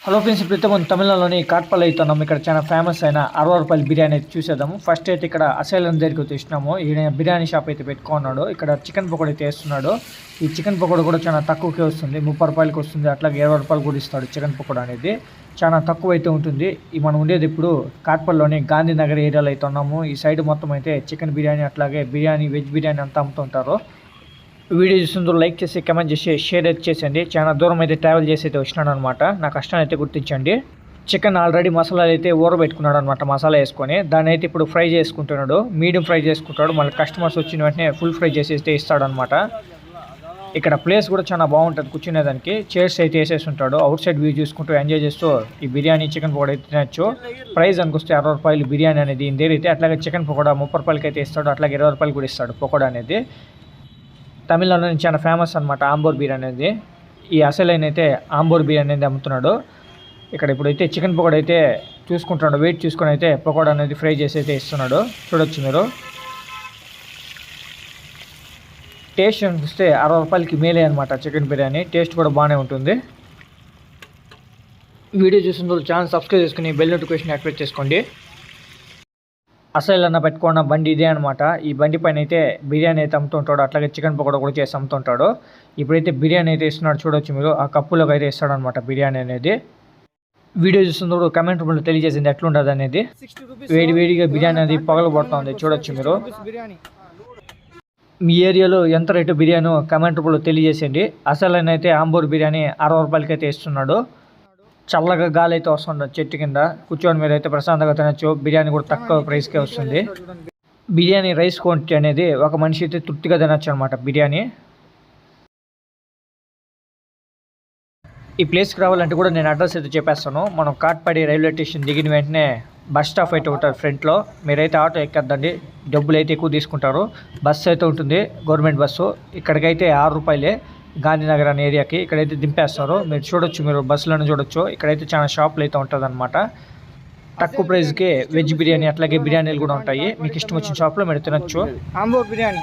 Hello friends, ఇప్పుడు మనం తమిళనాడులోని కాట్పల్లి అవుతున్నాం. ఇక్కడ చాలా ఫేమస్ అయిన 60 రూపాయల బిర్యానీ అయితే చూసేద్దాము. ఫస్ట్ అయితే ఇక్కడ అసైలం దగ్గరికి తెచ్చినాము. ఈయన బిర్యానీ షాప్ అయితే పెట్టుకున్నాడు. ఇక్కడ చికెన్ పకోడీ అయితే వేస్తున్నాడు. ఈ చికెన్ పకోడీ కూడా చాలా తక్కువకే వస్తుంది, 30 రూపాయలకి వస్తుంది. అట్లాగే 20 రూపాయలు కూడా ఇస్తాడు. చికెన్ పకోడా అనేది చాలా తక్కువ అయితే ఉంటుంది. మనం ఉండేది ఇప్పుడు కాట్పల్లిలోని గాంధీనగర్ ఏరియాలో అయితే ఉన్నాము. ఈ సైడ్ మొత్తం అయితే చికెన్ బిర్యానీ అట్లాగే బిర్యానీ, వెజ్ బిర్యానీ అంతా అమ్ముతుంటారు. వీడియో చూస్తుందో లైక్ చేసి కమెంట్ చేసి షేర్ అయితే చేసేయండి. చాలా దూరం అయితే ట్రావెల్ చేసి అయితే వచ్చినాడు అనమాట. నా కష్టాన్ని అయితే గుర్తించండి. చికెన్ ఆల్రెడీ మసాలాలు అయితే ఊరబెట్టుకున్నాడు అనమాట. మసాలా వేసుకొని దాన్ని అయితే ఇప్పుడు ఫ్రై చేసుకుంటున్నాడు. మీడియం ఫ్రై చేసుకుంటాడు. మళ్ళీ కస్టమర్స్ వచ్చిన వెంటనే ఫుల్ ఫ్రై చేసి అయితే ఇస్తాడనమాట. ఇక్కడ ప్లేస్ కూడా చాలా బాగుంటుంది కూర్చునేదానికి. చైర్స్ అయితే వేసేసి ఉంటాడు. అవుట్ సైడ్ వ్యూ చూసుకుంటూ ఎంజాయ్ చేస్తూ ఈ బిర్యానీ, చికెన్ పకోడా అయితే తినచ్చు. ప్రైస్ అనుకొస్తే 60 రూపాయలు బిర్యానీ అనేది అయితే. అట్లాగే చికెన్ పకోడా 30 రూపాయలకి అయితే ఇస్తాడు. అట్లాగే 20 రూపాయలు కూడా ఇస్తాడు పకోడా అనేది. తమిళనాడులో చాలా ఫేమస్ అనమాట ఆంబూర్ బిర్యానీ అనేది. ఈ అసలైన అయితే ఆంబూర్ బిర్యానీ అనేది అమ్ముతున్నాడు. ఇక్కడ ఇప్పుడైతే చికెన్ పకోడా అయితే చూసుకుంటున్నాడు. వెయిట్ చూసుకొని అయితే పకోడా అనేది ఫ్రై చేసి అయితే ఇస్తున్నాడు. చూడొచ్చు మీరు. టేస్ట్ చూస్తే 60 రూపాయలకి మేలే అనమాట చికెన్ బిర్యానీ. టేస్ట్ కూడా బాగానే ఉంటుంది. వీడియో చూసిన ఛానల్ సబ్స్క్రైబ్ చేసుకుని బెల్ నోటిఫికేషన్ యాక్టివేట్ చేసుకోండి. అసలు పెట్టుకున్న బండి ఇదే అనమాట. ఈ బండి పైన అయితే బిర్యానీ అయితే అమ్ముతుంటాడు. అట్లాగే చికెన్ పకోడా కూడా చేసి అమ్ముతుంటాడు. ఇప్పుడైతే బిర్యానీ అయితే ఇస్తున్నాడు. చూడొచ్చు మీరు. ఆ కప్పులోకి అయితే ఇస్తాడు అనమాట బిర్యానీ అనేది. వీడియో చూస్తున్నప్పుడు కమెంట్ రూపంలో తెలియజేసింది ఎట్లుంటుంది అనేది. వేడిగా బిర్యానీ అనేది పగలబడుతుంది. చూడొచ్చు మీరు. మీ ఏరియాలో ఎంత రేటు బిర్యానీ కమెంట్ రూపంలో తెలియజేసేయండి. అసలైనైతే ఆంబూర్ బిర్యానీ 60 రూపాయలకి అయితే ఇస్తున్నాడు. చల్లగా గాలి అయితే వస్తుంది. చెట్టు కింద కూర్చొని మీరు అయితే ప్రశాంతంగా తినచ్చు. బిర్యానీ కూడా తక్కువ ప్రైస్కే వస్తుంది. బిర్యానీ రైస్ క్వాంటిటీ అనేది ఒక మనిషి అయితే తృప్తిగా తినచ్చు అనమాట బిర్యానీ. ఈ ప్లేస్కి రావాలంటే కూడా నేను అడ్రస్ అయితే చెప్పేస్తాను. మనం కాట్పాడి రైల్వే స్టేషన్ దిగిన వెంటనే బస్ స్టాప్ అయితే ఉంటుంది ఫ్రంట్లో. మీరైతే ఆటో ఎక్కేద్దండి. డబ్బులు అయితే ఎక్కువ తీసుకుంటారు. బస్సు అయితే ఉంటుంది, గవర్నమెంట్ బస్సు. ఇక్కడికైతే 6 రూపాయలే. గాంధీనగర్ అనే ఏరియాకి ఇక్కడైతే దింపేస్తారు. మీరు చూడొచ్చు, మీరు బస్సులను చూడొచ్చు. ఇక్కడైతే చాలా షాపులు అయితే ఉంటుంది అనమాట. తక్కువ ప్రైస్కి వెజ్ బిర్యానీ అట్లాగే బిర్యానీలు కూడా ఉంటాయి. మీకు ఇష్టం వచ్చిన షాప్లో మీరు తినచ్చు. ఆంబూర్ బిర్యానీ.